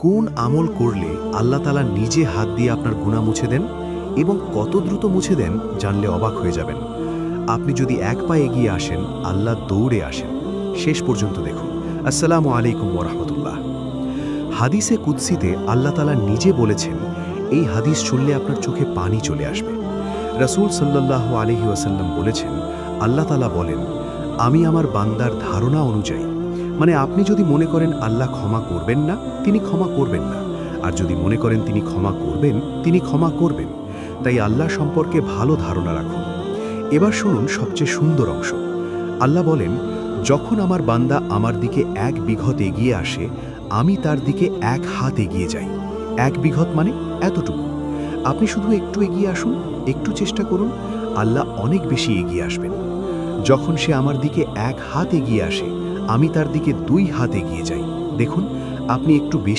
কোন আমল করলে আল্লাহ তাআলা নিজে হাত দিয়ে আপনার গুনাহ মুছে দেন এবং কত দ্রুত মুছে দেন জানলে অবাক হয়ে যাবেন। আপনি যদি এক পা এগিয়ে আসেন, আল্লাহ দৌড়ে আসেন। শেষ পর্যন্ত দেখুন। আসসালামু আলাইকুম ওয়া রাহমাতুল্লাহ। হাদিসে কুদসিতে আল্লাহ তাআলা নিজে বলেছেন, এই হাদিস শুনলে আপনার চোখে পানি চলে আসবে। রাসূল সাল্লাল্লাহু আলাইহি ওয়াসাল্লাম বলেছেন, আল্লাহ তাআলা বলেন, আমি আমার বান্দার ধারণা অনুযায়ী, মানে আপনি যদি মনে করেন আল্লাহ ক্ষমা করবেন না, তিনি ক্ষমা করবেন না, আর যদি মনে করেন তিনি ক্ষমা করবেন, তিনি ক্ষমা করবেন। তাই আল্লাহ সম্পর্কে ভালো ধারণা রাখুন। এবার শুনুন সবচেয়ে সুন্দর অংশ। আল্লাহ বলেন, যখন আমার বান্দা আমার দিকে 1 বিঘত এগিয়ে আসে, আমি তার দিকে 1 হাত এগিয়ে যাই। 1 বিঘত মানে এতটুকু। আপনি শুধু একটু এগিয়ে আসুন, একটু চেষ্টা করুন, আল্লাহ অনেক বেশি এগিয়ে আসবেন। যখন সে আমার দিকে 1 হাত এগিয়ে আসে, আমি তার দিকে 2 হাত এগিয়ে যাই। দেখুন, আপনি একটু বেশি